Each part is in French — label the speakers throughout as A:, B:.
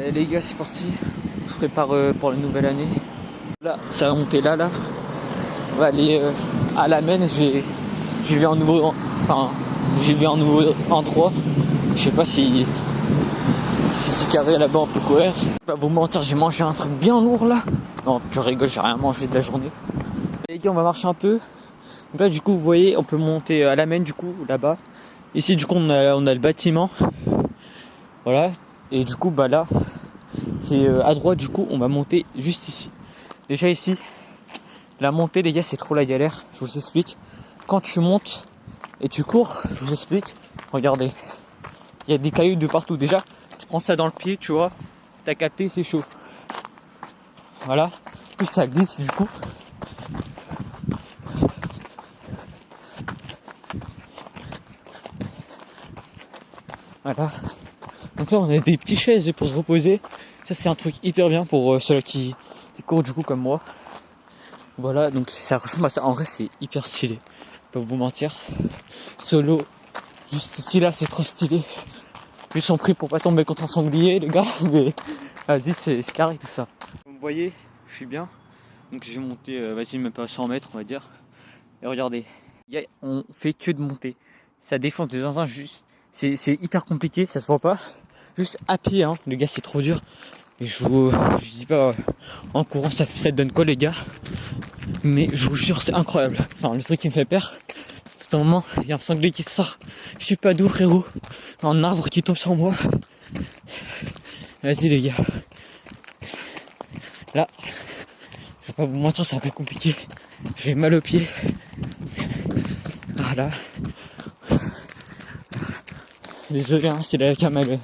A: Et les gars, c'est parti. On se prépare pour la nouvelle année. Là, ça va monter là. On va aller à la Maine. J'ai vu un nouveau endroit. Je sais pas si c'est carré là-bas on peut courir. Je vais pas vous mentir, j'ai mangé un truc bien lourd là. Non, je rigole, j'ai rien mangé de la journée. Les gars, on va marcher un peu. Donc là, du coup, vous voyez, on peut monter à la Maine, du coup, là-bas. Ici, du coup, on a le bâtiment. Voilà. Et du coup, bah là, c'est à droite, du coup, on va monter juste ici. Déjà ici, la montée, les gars, c'est trop la galère. Je vous explique. Quand tu montes et tu cours, je vous explique. Regardez, il y a des cailloux de partout. Déjà, tu prends ça dans le pied, tu vois. T'as capté, c'est chaud. Voilà. Plus ça glisse, du coup. Voilà. Donc là, on a des petites chaises pour se reposer. Ça, c'est un truc hyper bien pour ceux qui courent du coup comme moi. Voilà, donc ça ressemble à ça. En vrai, c'est hyper stylé. Je vais pas vous mentir. Solo, juste ici, là, c'est trop stylé. Juste en prie pour pas tomber contre un sanglier, les gars. Mais vas-y, c'est carré tout ça. Comme vous voyez, je suis bien. Donc j'ai monté, vas-y, même pas 100 mètres, on va dire. Et regardez, on fait que de monter. Ça défonce des zinzins juste. C'est hyper compliqué, ça se voit pas. Juste à pied, hein. Les gars, c'est trop dur. Et je dis pas, en courant, ça donne quoi, les gars? Mais je vous jure, c'est incroyable. Enfin, le truc qui me fait peur, c'est un moment, il y a un sanglier qui sort. Je sais pas d'où, frérot. Un arbre qui tombe sur moi. Vas-y, les gars. Là, je vais pas vous mentir, c'est un peu compliqué. J'ai mal aux pieds. Voilà. Désolé, hein, si la cam elle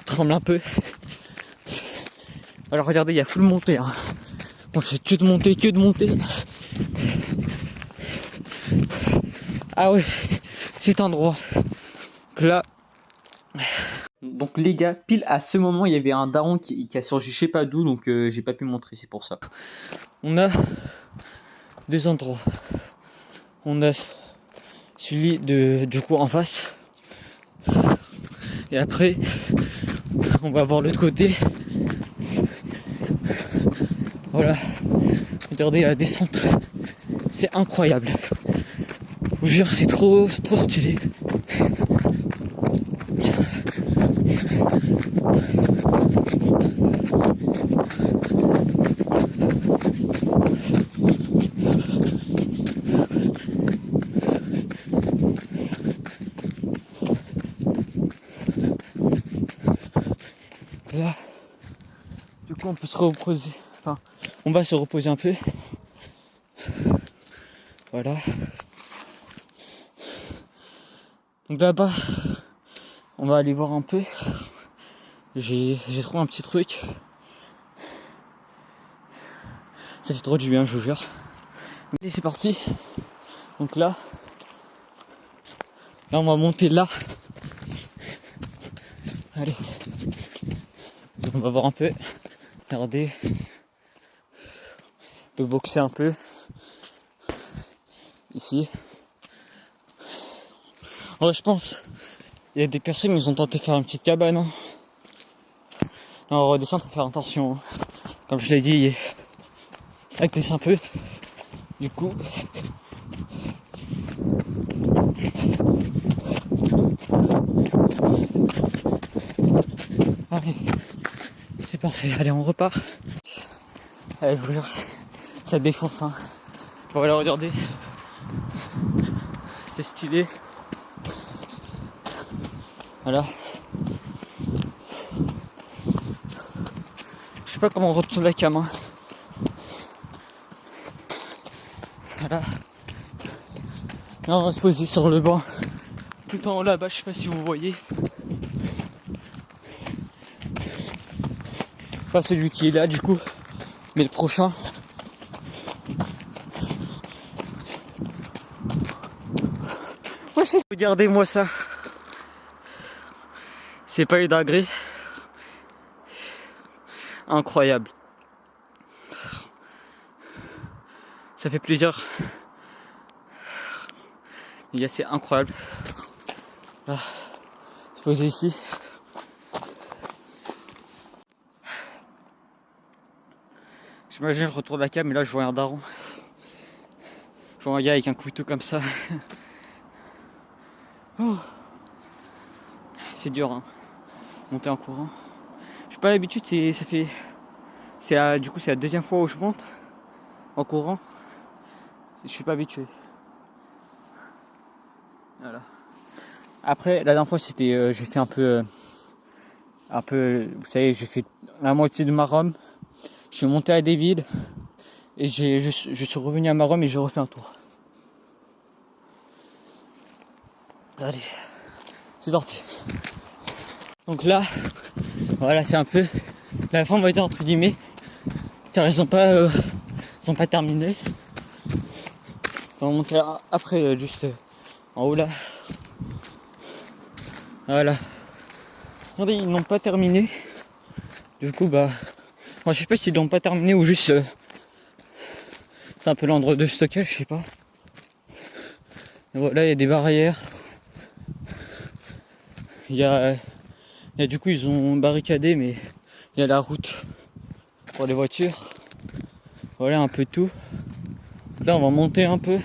A: tremble un peu. Alors regardez, il y a full montée. Hein. Bon, c'est que de monter. Ah ouais, c'est endroit. Donc là. Donc les gars, pile à ce moment, il y avait un daron qui a surgi je sais pas d'où, donc j'ai pas pu montrer, c'est pour ça. On a deux endroits. On a celui du coup en face. Et après, on va voir l'autre côté. Voilà. Regardez la descente. C'est incroyable. Je vous jure, c'est trop stylé. Là, du coup, on peut se reposer. Enfin, on va se reposer un peu. Voilà. Donc là-bas, on va aller voir un peu. J'ai trouvé un petit truc. Ça fait trop du bien, je vous jure. Allez, c'est parti. Donc là, on va monter là. Allez. Donc on va voir un peu. Regardez. On peut boxer un peu. Ici. Ouais, je pense. Il y a des personnes qui ont tenté de faire une petite cabane. Hein. Là, on redescend, faut faire attention. Hein. Comme je l'ai dit, ça glisse un peu. Du coup. Allez. C'est parfait. Allez, on repart. Allez, je vous jure, ça défonce. Hein. Voilà, regardez. C'est stylé. Voilà. Je sais pas comment on retourne la cam. Hein. Voilà. Là, on va se poser sur le banc. Tout en haut là-bas, je sais pas si vous voyez. Pas celui qui est là du coup, mais le prochain. Regardez-moi ça. C'est pas une dinguerie. Incroyable. Ça fait plaisir. Les gars, c'est incroyable. Là, se poser ici. J'imagine je retourne la cam mais là je vois un daron. Je vois un gars avec un couteau comme ça. Oh. C'est dur hein. Monter en courant. J'ai pas l'habitude, du coup c'est la deuxième fois où je monte en courant. Je suis pas habitué. Voilà. Après la dernière fois c'était j'ai fait un peu vous savez, j'ai fait la moitié de ma Rome. Je suis monté à des villes et je suis revenu à ma Rome et j'ai refait un tour. Allez, c'est parti. Donc là, voilà, c'est un peu la fin, on va dire entre guillemets, car ils ont pas terminé. On va monter après, juste en haut là. Voilà. Regardez, ils n'ont pas terminé. Du coup, bah, moi, je sais pas s'ils n'ont pas terminé ou juste c'est un peu l'endroit de stockage, je sais pas. Et voilà, il y a des barrières. Il y a du coup ils ont barricadé, mais il y a la route pour les voitures. Voilà un peu tout. Là on va monter un peu,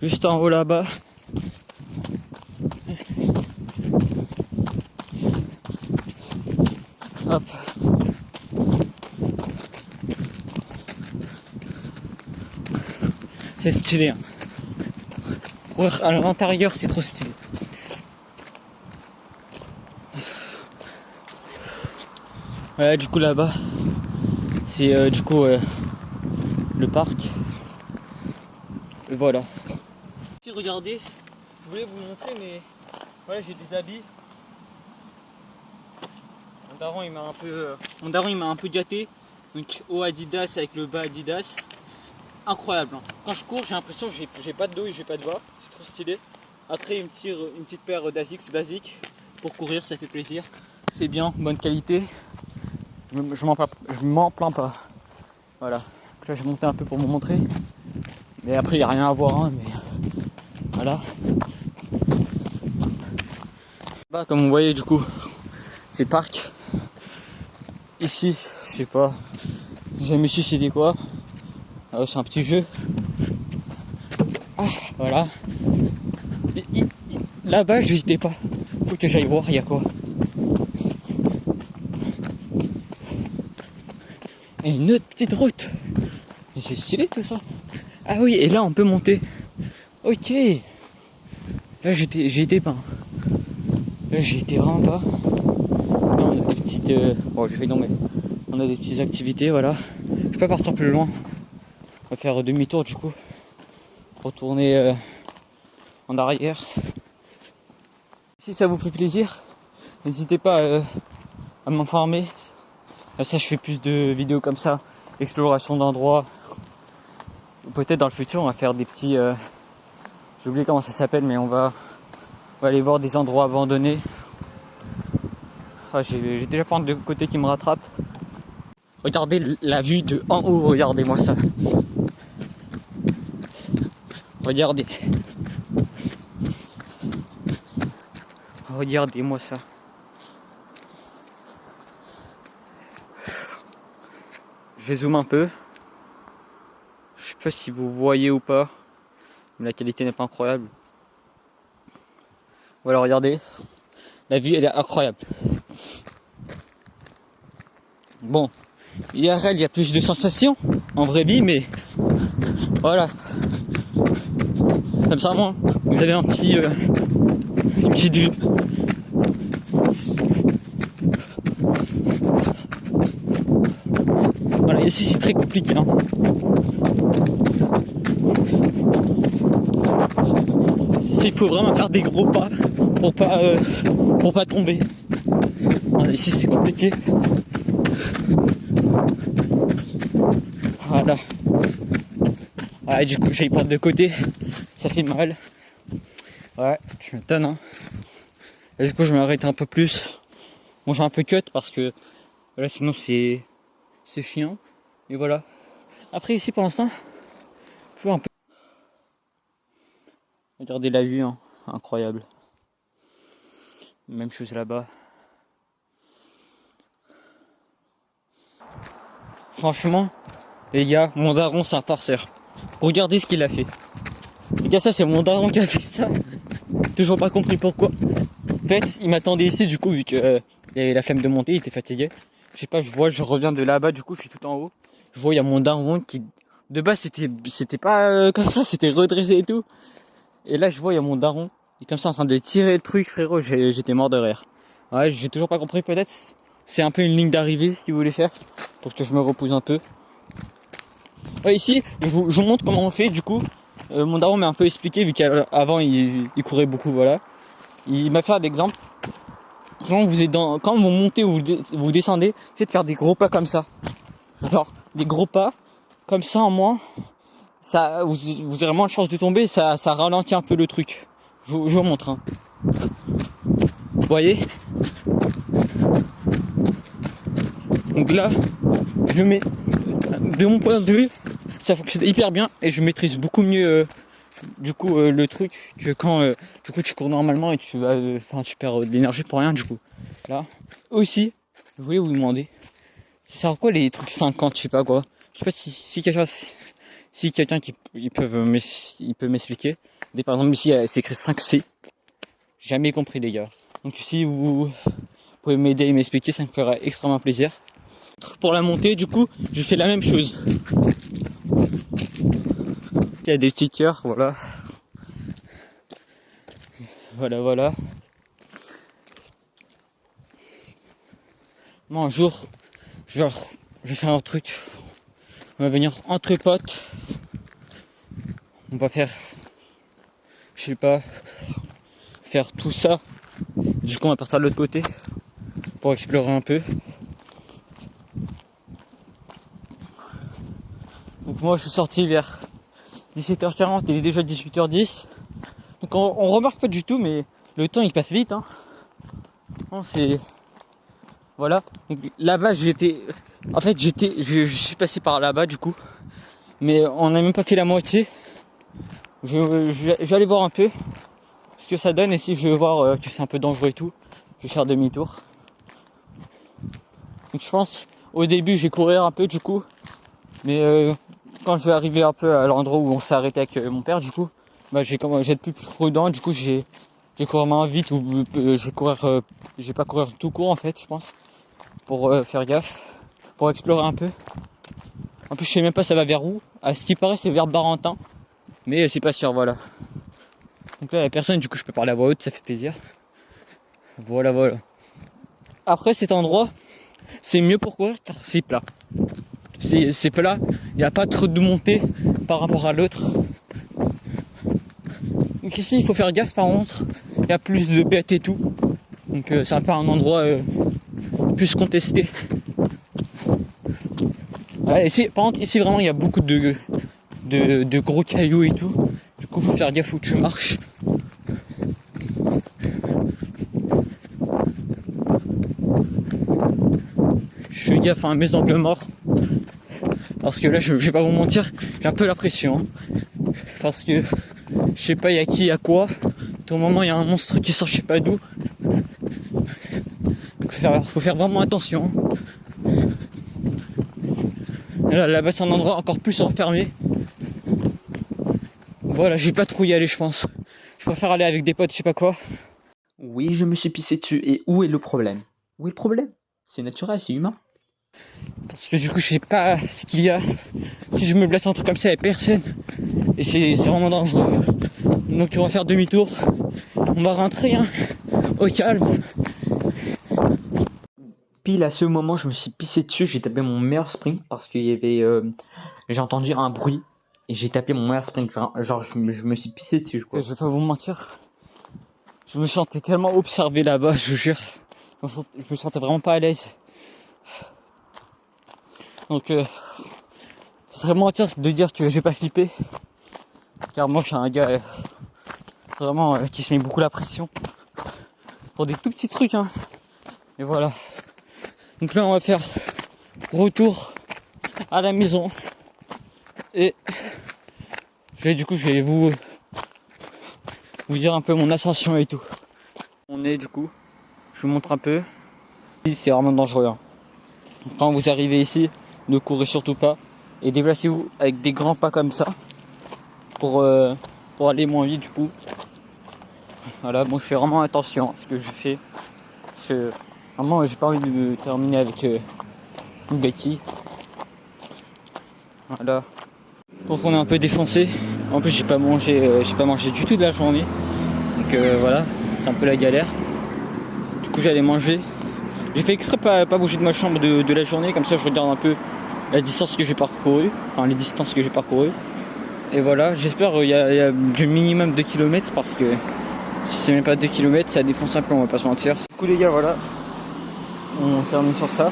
A: juste en haut là-bas. Hop. C'est stylé. Hein. À l'intérieur c'est trop stylé. Voilà, du coup là-bas, c'est du coup le parc. Et voilà. Si regardez, je voulais vous montrer, mais voilà, j'ai des habits. Mon daron il m'a un peu gâté. Donc haut Adidas avec le bas Adidas. Incroyable. Hein. Quand je cours, j'ai l'impression que j'ai pas de dos et j'ai pas de bas. C'est trop stylé. Après une petite paire d'Asics basique pour courir, ça fait plaisir. C'est bien, bonne qualité. Je m'en plains pas. Voilà. Donc là, j'ai monté un peu pour vous montrer. Mais après, il n'y a rien à voir. Hein, mais voilà. Bah, comme vous voyez, du coup, c'est parc. Ici, je sais pas. J'ai jamais su c'était quoi. C'est un petit jeu. Ah, voilà. Là-bas, je n'hésitais pas. Faut que j'aille voir, il y a quoi. Et une autre petite route. Et c'est stylé tout ça. Ah oui, et là on peut monter. Ok. Là j'ai été peint. Là j'ai été vraiment pas. Là on a des petites. Bon j'ai fait tomber. On a des petites activités, voilà. Je peux pas partir plus loin. On va faire demi-tour du coup. Retourner en arrière. Si ça vous fait plaisir, n'hésitez pas à m'informer. Ça je fais plus de vidéos comme ça. Exploration d'endroits. Peut-être dans le futur on va faire des petits. J'ai oublié comment ça s'appelle, mais on va aller voir des endroits abandonnés. Ah, j'ai déjà plein de côtés qui me rattrapent. Regardez la vue de en haut, regardez-moi ça. Regardez. Regardez-moi ça. Je vais zoom un peu. Je sais pas si vous voyez ou pas. Mais la qualité n'est pas incroyable. Voilà, regardez. La vue, elle est incroyable. Bon, IRL, il y a plus de sensations en vraie vie, mais voilà. Comme ça, moi, vous avez une petite vue. Voilà, ici c'est très compliqué. Hein. Il faut vraiment faire des gros pas pour pas tomber. Voilà, ici c'est compliqué. Voilà. Ouais, du coup j'ai pas de côté, ça fait mal. Ouais, je m'étonne. Hein. Et du coup je vais m'arrêter un peu plus. Bon j'ai un peu cut parce que voilà sinon c'est chiant. Et voilà. Après ici pour l'instant, je vois un peu. Regardez la vue, hein. Incroyable. Même chose là-bas. Franchement, Les gars, mon daron c'est un farceur. Regardez ce qu'il a fait. Les gars, ça c'est mon daron qui a fait ça. Toujours pas compris pourquoi. En fait, il m'attendait ici du coup vu que il avait la flemme de monter, il était fatigué. Je sais pas, je reviens de là-bas, du coup je suis tout en haut. Je vois il y a mon daron qui de base c'était pas comme ça, c'était redressé et tout. Et là je vois il y a mon daron, il est comme ça en train de tirer le truc, frérot, j'étais mort de rire. Ouais, j'ai toujours pas compris, peut-être c'est un peu une ligne d'arrivée ce qu'il voulait faire pour que je me repose un peu. Ouais, ici, je vous montre comment on fait du coup. Mon daron m'a un peu expliqué vu qu'avant il courait beaucoup, voilà. Il m'a fait un exemple. Quand vous montez ou vous descendez, c'est de faire des gros pas comme ça. Genre des gros pas comme ça en moins. Ça, vous aurez moins de chance de tomber, ça ralentit un peu le truc. Je vous montre. Hein. Vous voyez? Donc là, je mets, de mon point de vue, ça fonctionne hyper bien et je maîtrise beaucoup mieux le truc que quand du coup tu cours normalement et tu perds de l'énergie pour rien du coup. Là aussi, je voulais vous demander, ça sert à quoi les trucs 50, je sais pas quoi. Je sais pas si quelqu'un il peut m'expliquer. Par exemple ici c'est écrit 5C. Jamais compris les gars. Donc si vous pouvez m'aider et m'expliquer, ça me ferait extrêmement plaisir. Pour la montée, du coup, je fais la même chose. Il y a des stickers, voilà. Voilà. Moi, un jour, genre, je vais faire un truc. On va venir entre potes. On va faire, je sais pas, faire tout ça. Du coup, on va partir de l'autre côté pour explorer un peu. Donc moi, je suis sorti vers 17h40, il est déjà 18h10. Donc on remarque pas du tout, mais le temps il passe vite. Hein. Non, c'est voilà. Donc là-bas, je suis passé par là-bas du coup, mais on n'a même pas fait la moitié. Je vais aller voir un peu ce que ça donne et si je vais voir que c'est un peu dangereux et tout, je vais faire demi-tour. Donc je pense au début je vais courir un peu du coup, mais quand je vais arriver un peu à l'endroit où on s'est arrêté avec mon père du coup, bah j'ai être plus prudent. Du coup j'ai courir moins vite ou je vais pas courir tout court en fait, je pense, pour faire gaffe, pour explorer un peu. En plus je sais même pas ça va vers où. À ce qui paraît c'est vers Barentin, mais c'est pas sûr, voilà. Donc là, il y a personne, du coup, je peux parler à voix haute, ça fait plaisir. Voilà. Après, cet endroit, c'est mieux pour courir car c'est plat. C'est plat, il n'y a pas trop de montée par rapport à l'autre. Donc ici, il faut faire gaffe par contre, il y a plus de bêtes et tout. Donc c'est un peu un endroit plus contesté. Ouais, par contre, ici, vraiment, il y a beaucoup de gros cailloux et tout. Du coup, faut faire gaffe où tu marches. Je fais gaffe à mes angles morts. Parce que là, je vais pas vous mentir, j'ai un peu la pression. Hein. Parce que je sais pas, il y a qui, il y a quoi. Tout moment, il y a un monstre qui sort, je sais pas d'où. Faut faire vraiment attention. Là-bas, c'est un endroit encore plus enfermé. Voilà, j'ai pas trop y aller, je pense. Je préfère aller avec des potes, je sais pas quoi.
B: Oui, je me suis pissé dessus. Et où est le problème? Où est le problème? C'est naturel, c'est humain.
A: Parce que du coup, je sais pas ce qu'il y a. Si je me blesse un truc comme ça, il y a personne. Et c'est vraiment dangereux. Donc on va faire demi-tour. On va rentrer, hein, au calme.
B: Pile à ce moment, je me suis pissé dessus. J'ai tapé mon meilleur sprint parce qu'il y avait... j'ai entendu un bruit. Et j'ai tapé mon meilleur sprint. Genre, je me suis pissé dessus, quoi.
A: Je vais pas vous mentir. Je me sentais tellement observé là-bas, je vous jure. Je me sentais vraiment pas à l'aise. Donc, ce serait mentir de dire que j'ai pas flippé. Car moi, je suis un gars vraiment qui se met beaucoup la pression. Pour des tout petits trucs, hein. Et voilà. Donc là, on va faire retour à la maison. Et je vais vous dire un peu mon ascension et tout. On est du coup, je vous montre un peu. C'est vraiment dangereux. Hein. Quand vous arrivez ici, ne courez surtout pas. Et déplacez-vous avec des grands pas comme ça pour aller moins vite du coup. Voilà, bon je fais vraiment attention à ce que je fais. Parce que vraiment j'ai pas envie de me terminer avec une béquille. Voilà. Donc on est un peu défoncé. En plus j'ai pas mangé du tout de la journée. Donc voilà, c'est un peu la galère. Du coup j'allais manger. J'ai fait exprès pas bouger de ma chambre de la journée, comme ça je regarde un peu la distance que j'ai parcourue, enfin les distances que j'ai parcourues. Et voilà, j'espère qu'il y a du minimum 2 km parce que si c'est même pas 2 km, ça défonce un peu, on va pas se mentir. Du coup les gars, voilà, on termine sur ça.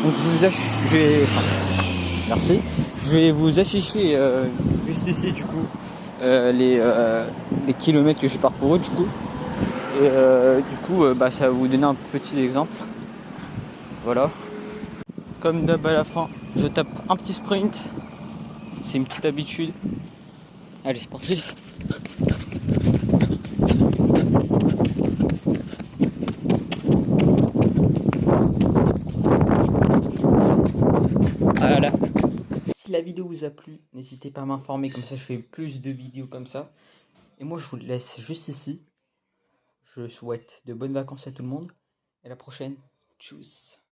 A: Donc merci. Je vais vous afficher juste ici du coup les kilomètres que j'ai parcouru du coup. Et du coup, ça va vous donner un petit exemple. Voilà. Comme d'hab à la fin, je tape un petit sprint. C'est une petite habitude. Allez, c'est parti. Voilà. Si la vidéo vous a plu, n'hésitez pas à m'informer, comme ça je fais plus de vidéos comme ça. Et moi je vous laisse juste ici. Je souhaite de bonnes vacances à tout le monde. Et à la prochaine. Tchuss.